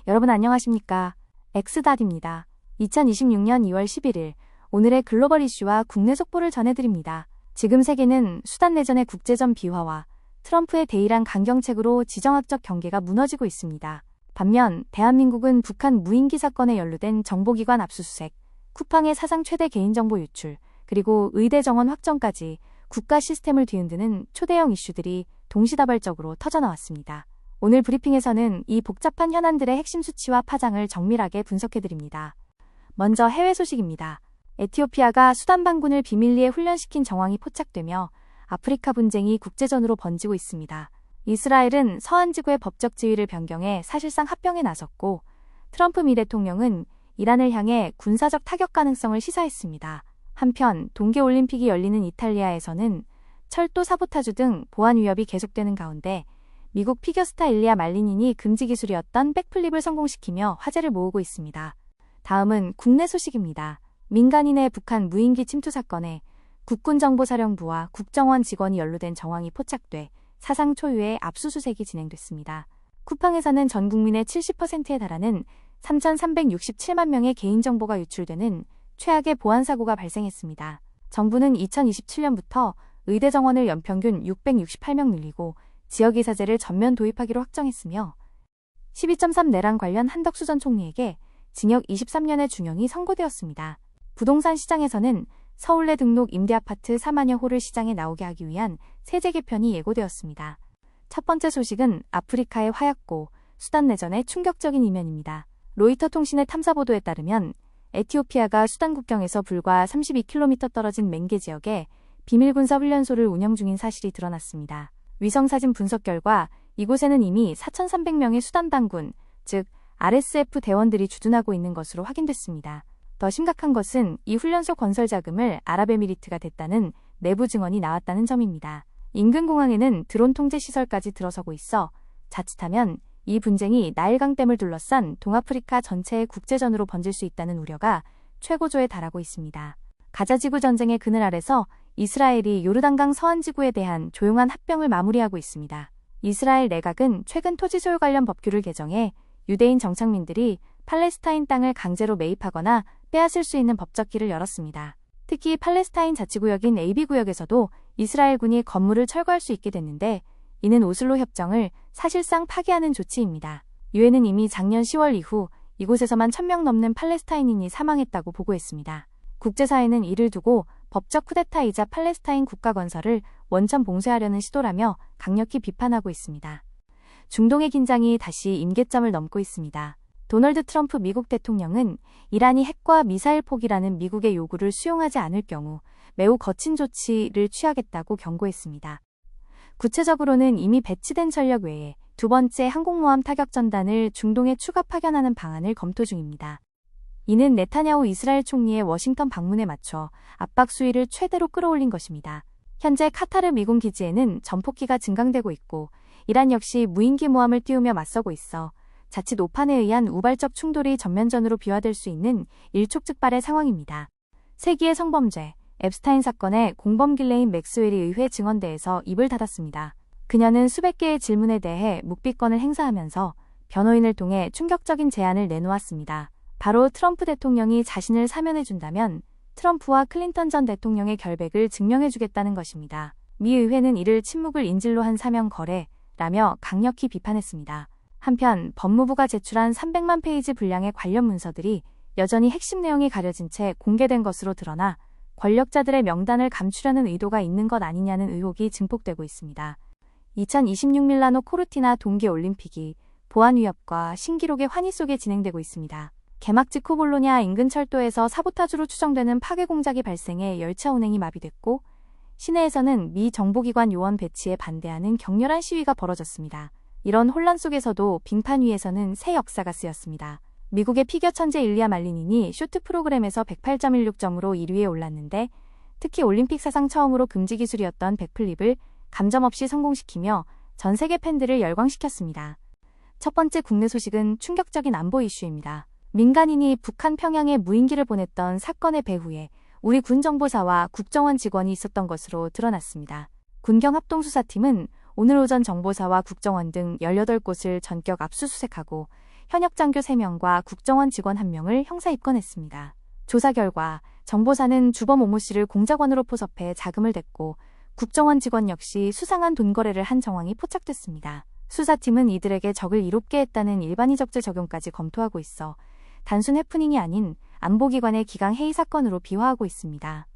여러분 안녕하십니까? 엑스닷입니다. 2026년 2월 11일 오늘의 글로벌 이슈와 국내 속보를 전해드립니다. 지금 세계는 수단 내전의 국제전 비화와 트럼프의 대이란 강경책으로 지정학적 경계가 무너지고 있습니다. 반면 대한민국은 북한 무인기 사건에 연루된 정보기관 압수수색, 쿠팡의 사상 최대 개인정보 유출, 그리고 의대 정원 확정까지 국가 시스템을 뒤흔드는 초대형 이슈들이 동시다발적으로 터져나왔습니다. 오늘 브리핑에서는 이 복잡한 현안들의 핵심 수치와 파장을 정밀하게 분석해드립니다. 먼저 해외 소식입니다. 에티오피아가 수단 반군을 비밀리에 훈련시킨 정황이 포착되며 아프리카 분쟁이 국제전으로 번지고 있습니다. 이스라엘은 서한 지구의 법적 지위를 변경해 사실상 합병에 나섰고 트럼프 미 대통령은 이란을 향해 군사적 타격 가능성을 시사했습니다. 한편 동계올림픽이 열리는 이탈리아에서는 철도 사보타주 등 보안 위협이 계속되는 가운데 미국 피겨스타 일리아 말리닌이 금지 기술이었던 백플립을 성공시키며 화제를 모으고 있습니다. 다음은 국내 소식입니다. 민간인의 북한 무인기 침투 사건에 국군정보사령부와 국정원 직원이 연루된 정황이 포착돼 사상 초유의 압수수색이 진행됐습니다. 쿠팡에서는 전 국민의 70%에 달하는 3,367만 명의 개인정보가 유출되는 최악의 보안사고가 발생했습니다. 정부는 2027년부터 의대 정원을 연평균 668명 늘리고 지역이사제를 전면 도입하기로 확정했으며 12.3 내란 관련 한덕수 전 총리에게 징역 23년의 중형이 선고되었습니다. 부동산 시장에서는 서울내 등록 임대아파트 4만여 호를 시장에 나오게 하기 위한 세제 개편이 예고되었습니다. 첫 번째 소식은 아프리카의 화약고, 수단 내전의 충격적인 이면입니다. 로이터 통신의 탐사 보도에 따르면 에티오피아가 수단 국경에서 불과 32km 떨어진 맹게 지역에 비밀 군사 훈련소를 운영 중인 사실이 드러났습니다. 위성사진 분석 결과 이곳에는 이미 4,300명의 수단 반군, 즉 RSF 대원들이 주둔하고 있는 것으로 확인됐습니다. 더 심각한 것은 이 훈련소 건설 자금을 아랍에미리트가 댔다는 내부 증언이 나왔다는 점입니다. 인근 공항에는 드론 통제 시설까지 들어서고 있어 자칫하면 이 분쟁이 나일강댐을 둘러싼 동아프리카 전체의 국제전으로 번질 수 있다는 우려가 최고조에 달하고 있습니다. 가자지구 전쟁의 그늘 아래서 이스라엘이 요르단강 서안지구에 대한 조용한 합병을 마무리하고 있습니다. 이스라엘 내각은 최근 토지 소유 관련 법규를 개정해 유대인 정착민들이 팔레스타인 땅을 강제로 매입하거나 빼앗을 수 있는 법적 길을 열었습니다. 특히 팔레스타인 자치구역인 AB구역에서도 이스라엘군이 건물을 철거할 수 있게 됐는데 이는 오슬로 협정을 사실상 파기하는 조치입니다. 유엔은 이미 작년 10월 이후 이곳에서만 1,000명 넘는 팔레스타인인이 사망했다고 보고했습니다. 국제사회는 이를 두고 법적 쿠데타이자 팔레스타인 국가 건설을 원천 봉쇄하려는 시도라며 강력히 비판하고 있습니다. 중동의 긴장이 다시 임계점을 넘고 있습니다. 도널드 트럼프 미국 대통령은 이란이 핵과 미사일 포기라는 미국의 요구를 수용하지 않을 경우 매우 거친 조치를 취하겠다고 경고했습니다. 구체적으로는 이미 배치된 전력 외에 두 번째 항공모함 타격전단을 중동에 추가 파견하는 방안을 검토 중입니다. 이는 네타냐후 이스라엘 총리의 워싱턴 방문에 맞춰 압박 수위를 최대로 끌어올린 것입니다. 현재 카타르 미군 기지에는 전폭기가 증강되고 있고 이란 역시 무인기 모함을 띄우며 맞서고 있어 자칫 오판에 의한 우발적 충돌이 전면전으로 비화될 수 있는 일촉즉발의 상황입니다. 세기의 성범죄, 앱스타인 사건의 공범길레인 맥스웰이 의회 증언대에서 입을 닫았습니다. 그녀는 수백 개의 질문에 대해 묵비권을 행사하면서 변호인을 통해 충격적인 제안을 내놓았습니다. 바로 트럼프 대통령이 자신을 사면해준다면 트럼프와 클린턴 전 대통령의 결백을 증명해주겠다는 것입니다. 미 의회는 이를 침묵을 인질로 한 사면 거래라며 강력히 비판했습니다. 한편 법무부가 제출한 300만 페이지 분량의 관련 문서들이 여전히 핵심 내용이 가려진 채 공개된 것으로 드러나 권력자들의 명단을 감추려는 의도가 있는 것 아니냐는 의혹이 증폭되고 있습니다. 2026 밀라노 코르티나 동계올림픽이 보안 위협과 신기록의 환희 속에 진행되고 있습니다. 개막 직후 볼로냐 인근 철도에서 사보타주로 추정되는 파괴 공작이 발생해 열차 운행이 마비됐고 시내에서는 미 정보기관 요원 배치에 반대하는 격렬한 시위가 벌어졌습니다. 이런 혼란 속에서도 빙판 위에서는 새 역사가 쓰였습니다. 미국의 피겨 천재 일리아 말리닌이 쇼트 프로그램에서 108.16점으로 1위에 올랐는데 특히 올림픽 사상 처음으로 금지 기술이었던 백플립을 감점 없이 성공시키며 전 세계 팬들을 열광시켰습니다. 첫 번째 국내 소식은 충격적인 안보 이슈입니다. 민간인이 북한 평양에 무인기를 보냈던 사건의 배후에 우리 군정보사와 국정원 직원이 있었던 것으로 드러났습니다. 군경합동수사팀은 오늘 오전 정보사와 국정원 등 18곳을 전격 압수수색하고 현역 장교 3명과 국정원 직원 1명을 형사 입건했습니다. 조사 결과 정보사는 주범 오모 씨를 공작원으로 포섭해 자금을 댔고 국정원 직원 역시 수상한 돈 거래를 한 정황이 포착됐습니다. 수사팀은 이들에게 적을 이롭게 했다는 일반이적죄 적용까지 검토하고 있어 단순 해프닝이 아닌 안보기관의 기강 해이 사건으로 비화하고 있습니다.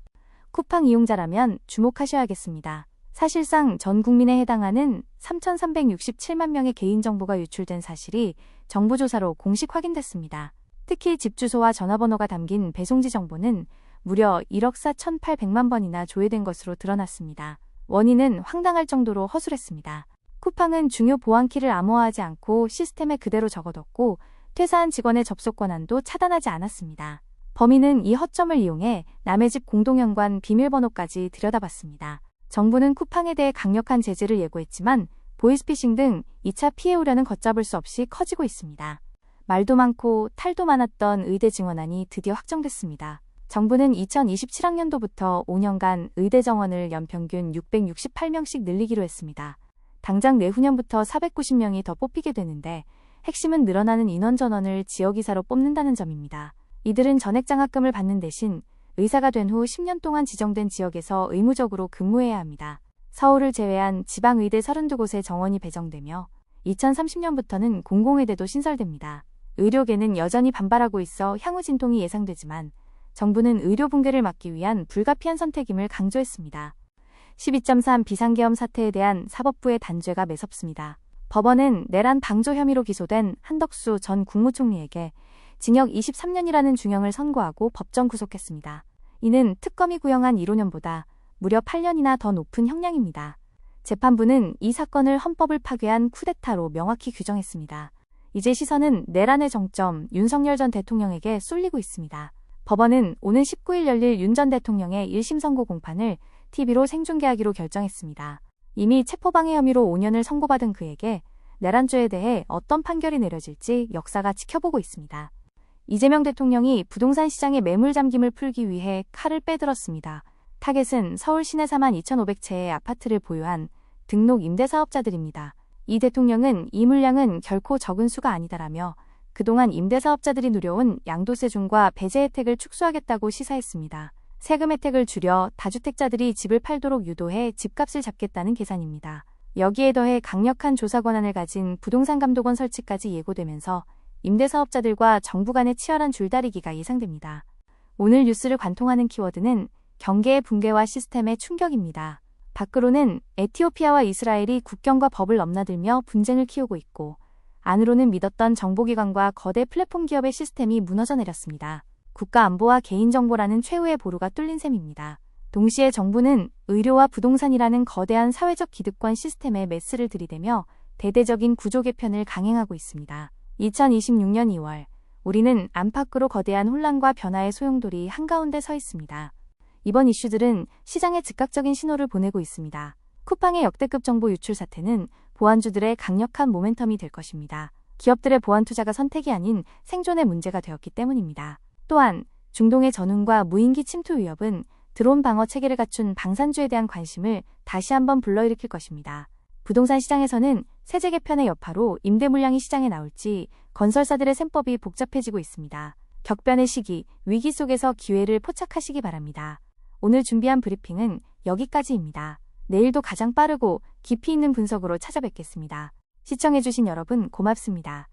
쿠팡 이용자라면 주목하셔야겠습니다. 사실상 전 국민에 해당하는 3,367만 명의 개인정보가 유출된 사실이 정부 조사로 공식 확인됐습니다. 특히 집 주소와 전화번호가 담긴 배송지 정보는 무려 1억 4,800만 번이나 조회된 것으로 드러났습니다. 원인은 황당할 정도로 허술했습니다. 쿠팡은 중요 보안키를 암호화하지 않고 시스템에 그대로 적어뒀고 퇴사한 직원의 접속 권한도 차단하지 않았습니다. 범인은 이 허점을 이용해 남의 집 공동연관 비밀번호까지 들여다봤습니다. 정부는 쿠팡에 대해 강력한 제재를 예고했지만 보이스피싱 등 2차 피해 우려는 걷잡을 수 없이 커지고 있습니다. 말도 많고 탈도 많았던 의대 증원안이 드디어 확정됐습니다. 정부는 2027학년도부터 5년간 의대 정원을 연평균 668명씩 늘리기로 했습니다. 당장 내후년부터 490명이 더 뽑히게 되는데 핵심은 늘어나는 인원 전원을 지역이사로 뽑는다는 점입니다. 이들은 전액장학금을 받는 대신 의사가 된 후 10년 동안 지정된 지역에서 의무적으로 근무해야 합니다. 서울을 제외한 지방의대 32곳에 정원이 배정되며 2030년부터는 공공의대도 신설됩니다. 의료계는 여전히 반발하고 있어 향후 진통이 예상되지만 정부는 의료 붕괴를 막기 위한 불가피한 선택임을 강조했습니다. 12.3 비상계엄 사태에 대한 사법부의 단죄가 매섭습니다. 법원은 내란 방조 혐의로 기소된 한덕수 전 국무총리에게 징역 23년이라는 중형을 선고하고 법정 구속했습니다. 이는 특검이 구형한 1호년보다 무려 8년이나 더 높은 형량입니다. 재판부는 이 사건을 헌법을 파괴한 쿠데타로 명확히 규정했습니다. 이제 시선은 내란의 정점 윤석열 전 대통령에게 쏠리고 있습니다. 법원은 오는 19일 열릴 윤 전 대통령의 1심 선고 공판을 TV로 생중계하기로 결정했습니다. 이미 체포방해 혐의로 5년을 선고받은 그에게 내란죄에 대해 어떤 판결이 내려질지 역사가 지켜보고 있습니다. 이재명 대통령이 부동산 시장의 매물 잠김을 풀기 위해 칼을 빼들었습니다. 타겟은 서울 시내 42,500채의 아파트를 보유한 등록 임대사업자들입니다. 이 대통령은 이 물량은 결코 적은 수가 아니다라며 그동안 임대사업자들이 누려온 양도세준과 배제 혜택을 축소하겠다고 시사했습니다. 세금 혜택을 줄여 다주택자들이 집을 팔도록 유도해 집값을 잡겠다는 계산입니다. 여기에 더해 강력한 조사 권한을 가진 부동산감독원 설치까지 예고되면서 임대사업자들과 정부 간의 치열한 줄다리기가 예상됩니다. 오늘 뉴스를 관통하는 키워드는 경계의 붕괴와 시스템의 충격입니다. 밖으로는 에티오피아와 이스라엘이 국경과 법을 넘나들며 분쟁을 키우고 있고 안으로는 믿었던 정보기관과 거대 플랫폼 기업의 시스템이 무너져 내렸습니다. 국가안보와 개인정보라는 최후의 보루가 뚫린 셈입니다. 동시에 정부는 의료와 부동산이라는 거대한 사회적 기득권 시스템에 메스를 들이대며 대대적인 구조 개편을 강행하고 있습니다. 2026년 2월, 우리는 안팎으로 거대한 혼란과 변화의 소용돌이 한가운데 서 있습니다. 이번 이슈들은 시장에 즉각적인 신호를 보내고 있습니다. 쿠팡의 역대급 정보 유출 사태는 보안주들의 강력한 모멘텀이 될 것입니다. 기업들의 보안 투자가 선택이 아닌 생존의 문제가 되었기 때문입니다. 또한 중동의 전운과 무인기 침투 위협은 드론 방어 체계를 갖춘 방산주에 대한 관심을 다시 한번 불러일으킬 것입니다. 부동산 시장에서는 세제 개편의 여파로 임대 물량이 시장에 나올지 건설사들의 셈법이 복잡해지고 있습니다. 격변의 시기, 위기 속에서 기회를 포착하시기 바랍니다. 오늘 준비한 브리핑은 여기까지입니다. 내일도 가장 빠르고 깊이 있는 분석으로 찾아뵙겠습니다. 시청해주신 여러분 고맙습니다.